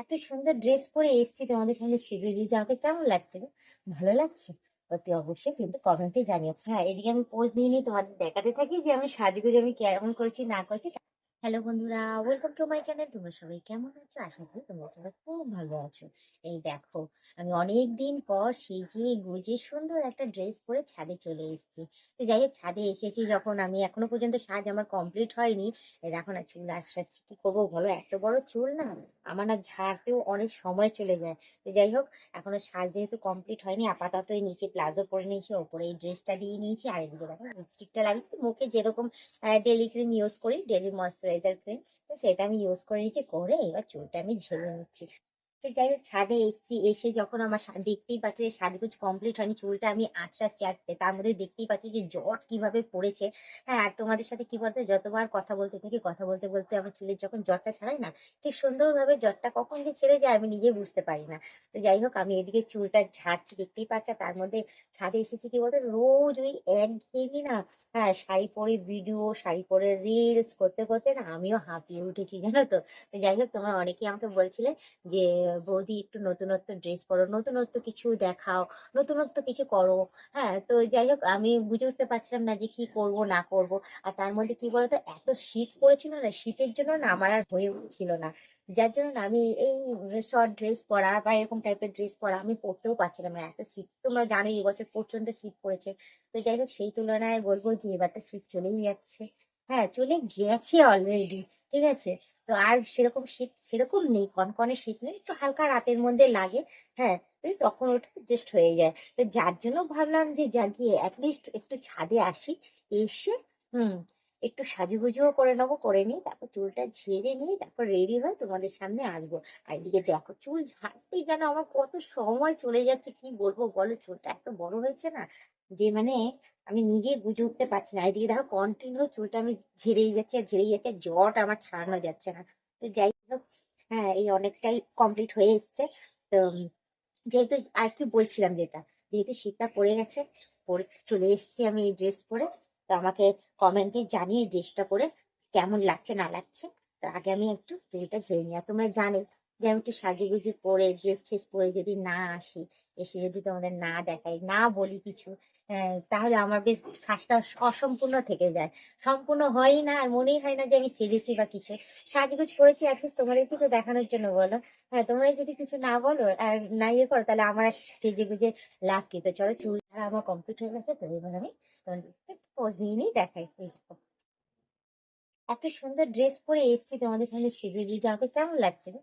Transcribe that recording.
এত সুন্দর ড্রেস পরে এসেছি তোমাদের সামনে সেজে গুজে, আমাকে কেমন লাগছে গো? ভালো লাগছে? অতি অবশ্যই কিন্তু কমেন্টে জানিও। হ্যাঁ, এদিকে আমি পোজ নিয়ে নিয়ে তোমাদের দেখাতে থাকি যে আমি সাজগুজ আমি কেমন করেছি না করেছি। হ্যালো বন্ধুরা, ওয়েলকাম টু মাই চ্যানেল। তোমরা সবাই কেমন আছো? আশা করি তোমরা সবাই খুব ভালো আছো। এই দেখো, আমি অনেক দিন পর সেজে গুজে সুন্দর একটা ড্রেস পরে ছাদে চলে এসেছি। তো যাই হোক, ছাদে এসেছি যখন, আমি এখনো পর্যন্ত সাজ আমার কমপ্লিট হয়নি। এই দেখো না, চুল আঁচড়াচ্ছি, কি করবো বলো? এত বড় চুল না, আমার না ঝাড়তেও অনেক সময় চলে যায়। তো যাই হোক, এখনো সাজ যেহেতু কমপ্লিট হয়নি, আপাতত এই নিচে প্লাজো পরে নিয়েছি, ওপরে এই ড্রেসটা দিয়ে নিয়েছি, আর এদিকে দেখো লিপস্টিকটা লাগিয়েছি মুখে, যেরকম ডেলি ক্রিম ইউজ করি, ডেলি ময়শ্চারাইজার ক্রিম, তো সেটা আমি ইউজ করে নিচ্ছি, করে এবার চুলটা আমি ঝেড়ে নিচ্ছি। তো যাই হোক, ছাদে এসেছি, এসে যখন আমার দেখতেই পাচ্ছি যে সাজগোজ কমপ্লিট হয়নি, চুলটা আমি আঁচড়াচ্ছি, আর তার মধ্যে দেখতেই পাচ্ছি যে জট কিভাবে পড়েছে। হ্যাঁ, আর তোমাদের সাথে কি বলতো, যতবার কথা বলতে থাকি, কথা বলতে বলতে আমার চুলের যখন জটটা ছাড়াই না, ঠিক সুন্দরভাবে জটটা কখন যে ছেড়ে যায় আমি নিজে বুঝতে পারি না। তো যাই হোক, আমি এদিকে চুলটা ঝাড়ছি, দেখতেই পাচ্ছ, তার মধ্যে ছাদে এসেছি কি বলতো, রোজ ওই একঘেয়েমি না। হ্যাঁ, শাড়ি পরে ভিডিও, শাড়ি পরে রিলস করতে করতে না আমিও হাঁপিয়ে উঠেছি, জানো তো। তো যাই হোক, তোমরা অনেকেই আমাকে বলছিলে যে বৌদি একটু নতুনত্ব ড্রেস পরো, নতুনত্ব কিছু দেখাও, নতুনত্ব কিছু করো। হ্যাঁ, তো যাই হোক, আমি বুঝে উঠতে পারছিলাম না যে কি করব না করব। আর তার মধ্যে কি বলতো, এত শীত পড়েছিল না, শীতের জন্য না আমার আর হয়ে উঠছিল না। যার জন্য না আমি এই শর্ট ড্রেস পরা বা এরকম টাইপের ড্রেস পরা আমি পরতেও পারছিলাম না, এত শীত। তোমরা জানোই এবছর প্রচন্ড শীত পড়েছে। তো যাই হোক, সেই তুলনায় বলবো যে এবার তো শীত চলেই যাচ্ছে। হ্যাঁ, চলে গেছে অলরেডি। ঠিক আছে। তো আর সেরকম শীত সেরকম নেই, কনকনে শীত নেই, একটু হালকা রাতের মধ্যে লাগে। হ্যাঁ, তো তখন ওটা জাস্ট হয়ে যায়। তো যার জন্য ভাবলাম যে জাগিয়ে অ্যাটলিস্ট একটু ছাদে আসি, এসে হুম একটু সাজুগুজুও করে নেবো, করে নিই, তারপর চুলটা ঝেড়ে নিয়ে তারপর রেডি হয়ে তোমাদের সামনে আসবো। আর এদিকে দেখো, চুল ঝাড়তেই যেন আমার কত সময় চলে যাচ্ছে, কি বলবো বলো, চুলটা এত বড় হয়েছে না যে মানে আমি নিজে বুঝে উঠতে পারছি না। এদিকে দেখো, কন্টিনিউ চুলটা আমি ঝেড়েই যাচ্ছে আর ঝেড়েই যাচ্ছে, জট আমার ছাড়ানো যাচ্ছে না। তো যাই হোক, হ্যাঁ, এই অনেকটাই কমপ্লিট হয়ে এসছে। তো যেহেতু আর কি বলছিলাম, যেটা যেহেতু শীতটা পড়ে গেছে, পরে চলে এসেছি আমি এই ড্রেস পরে। তো আমাকে কমেন্টে জানিয়ে ড্রেসটা পরে কেমন লাগছে না লাগছে। তো আগে আমি একটু চুলটা ঝেড়ে নিই। আর তোমরা জানো যে আমি একটু সাজুগুজু পরে ড্রেস ট্রেস পরে যদি না আসি, এসে যদি তোমাদের না দেখাই, না বলি কিছু, তাহলে আমার বেশ শ্বাসটা অসম্পূর্ণ থেকে যায়, সম্পূর্ণ হয়ই না, আর মনেই হয় না যে আমি সেরেছি বা কিছু। সাজগুজ করেছি অ্যাটলিস্ট তোমাদেরকে তো দেখানোর জন্য, বলো? হ্যাঁ, তোমরা যদি কিছু না বলো আর না ইয়ে করো, তাহলে আমার আর সেজে গুজে লাভ কি? তো চলো, চুল ঝাড়া আমার কমপ্লিট হয়ে গেছে, তো এবার আমি তোমাদেরকে পোজ নিয়ে নিয়ে দেখাই। এই দেখো, এত সুন্দর ড্রেস পরে এসেছি তোমাদের সামনে সেজে গুজে, আমাকে কেমন লাগছে গো?